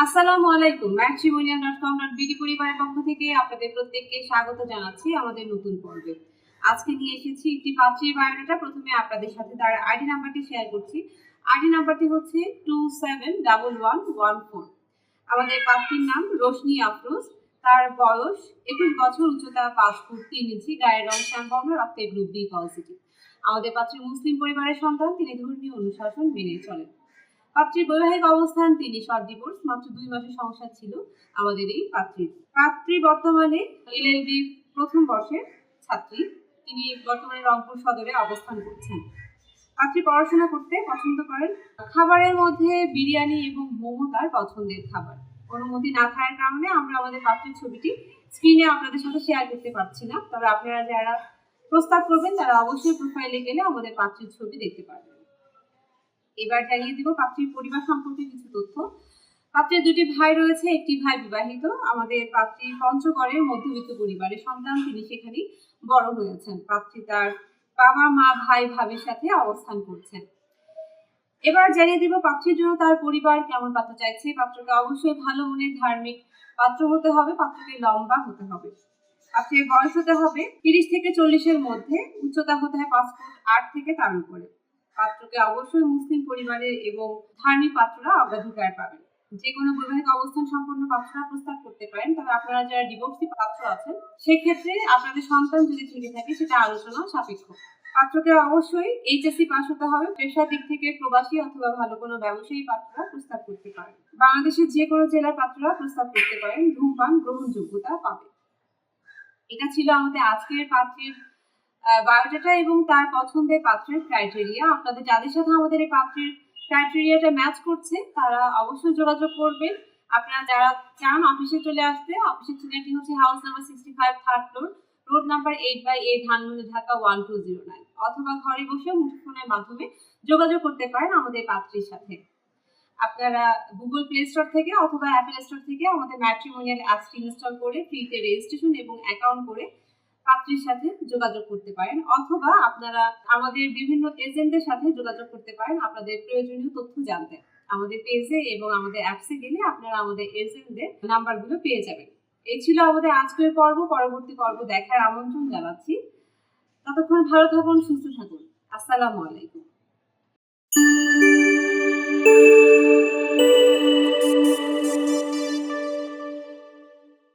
আসসালামু আলাইকুম। matrimonial.com.bd পরিবারের পক্ষ থেকে আপনাদের প্রত্যেককে স্বাগত জানাচ্ছি আমাদের নতুন পর্বে। আজকে নিয়ে এসেছি একটি পাত্রীর বায়োডাটা। প্রথমে আপনাদের সাথে তার আইডি নাম্বারটি শেয়ার করছি। আইডি নাম্বারটি হচ্ছে 271114। আমাদের পাত্রীর নাম রোশনি আফরোজ। তার বয়স 21 বছর, উচ্চতা 5 ফুট 3 ইঞ্চি, গায়ের রং শ্যামবর্ণ, রক্তের গ্রুপ বি পজিটিভ। আমাদের পাত্রী মুসলিম পরিবারের সন্তান। তিনি ধর্মীয় অনুশাসন মেনে চলেন। পাত্রীর বৈবাহিক অবস্থান, তিনি শর্ট ডিভোর্স, মাত্র 2 মাসের সংসার ছিল আমাদের এই পাত্রীর। পাত্রী বর্তমানে এলএলবি প্রথম বর্ষের ছাত্রী। তিনি বর্তমানে রংপুর সদরে অবস্থান করছেন। পাত্রী পড়াশোনা করতে পছন্দ করেন। খাবারের মধ্যে বিরিয়ানি এবং মোমো তার পছন্দের খাবার। অনুমতি না থাকার কারণে আমরা আমাদের পাত্রীর ছবিটি স্ক্রিনে আপনাদের সাথে শেয়ার করতে পারছি না। তবে আপনারা যারা প্রস্তাব করবেন তারা অবশ্যই প্রোফাইলে গেলে আমাদের পাত্রীর ছবি দেখতে পারবেন। এবার জানিয়ে দিব পাত্রীর পরিবার সম্পর্কে কিছু তথ্য। পাত্রীর 2টি ভাই রয়েছে, একটি ভাই বিবাহিত। আমাদের পাত্রী পঞ্চগড়ের মধ্যবিত্ত পরিবারের সন্তান। তিনি সেখানেই বড় হয়েছেন। পাত্রী তার বাবা মা ভাই ভাবির সাথে অবস্থান করছেন। এবার জানিয়ে দিব পাত্রীর জন্য তার পরিবার কেমন পাত্র চাইছে। পাত্রকে অবশ্যই ভালো মনের ধার্মিক পাত্র হতে হবে। পাত্রকে লম্বা হতে হবে। পাত্রের বয়স হতে হবে 30 থেকে 40-এর মধ্যে। উচ্চতা হতে হয় 5 ফুট 8 থেকে তার উপরে। পাত্রকে অবশ্যই মুসলিম পরিবারের এবং ধার্মিক পাত্ররা অগ্রাধিকার পাবেন। যে কোনো বৈবাহিক অবস্থান সম্পন্ন পাত্ররা প্রস্তাব করতে পারেন। তবে আপনারা যারা ডিভোর্সি পাত্র আছেন সেক্ষেত্রে আপনাদের সন্তান যদি থেকে থাকে সেটা আলোচনা সাপেক্ষ। পাত্রকে অবশ্যই এইচএসসি পাস হতে হবে। পেশার দিক থেকে প্রবাসী অথবা ভালো কোনো ব্যবসায়ী পাত্ররা প্রস্তাব করতে পারেন। বাংলাদেশের যে কোনো জেলার পাত্ররা প্রস্তাব করতে পারেন। ধূমপান গ্রহণযোগ্যতা পাবে। এটা ছিল আমাদের আজকের পাত্রীর বায়োডাটা এবং তার পছন্দের পাত্রের ক্রাইটেরিয়া। আপনাদের যাদের সাথে আমাদের এই পাত্রের ক্রাইটেরিয়াটা ম্যাচ করছে তারা অবশ্যই যোগাযোগ করবেন। আপনারা যারা চান অফিসে চলে আসতে, অফিসের ঠিকানাটি হচ্ছে house number 65 third floor, road number 8/A, Dhanmondi, Dhaka 1209। অথবা ঘরে বসে মুঠোফোনের মাধ্যমে যোগাযোগ করতে পারেন আমাদের পাত্রীর সাথে। আপনারা গুগল প্লে স্টোর থেকে অথবা অ্যাপল স্টোর থেকে আমাদের ম্যাট্রিমোনিয়াল অ্যাপসটি ইনস্টল করে ফ্রিতে রেজিস্ট্রেশন এবং অ্যাকাউন্ট করে পাত্রীর সাথে যোগাযোগ করতে পারেন। অথবা আপনারা আমাদের বিভিন্ন এজেন্টদের সাথে যোগাযোগ করতে পারেন আপনাদের প্রয়োজনীয় তথ্য জানতে। আমাদের পেজে এবং আমাদের অ্যাপসে গেলে আপনারা আমাদের এজেন্টদের নাম্বারগুলো পেয়ে যাবেন। এই ছিল আমাদের আজকের পর্ব। পরবর্তী পর্ব দেখার আমন্ত্রণ জানাচ্ছি। ততক্ষণ ভালো থাকুন, সুস্থ থাকুন। আসসালামু আলাইকুম।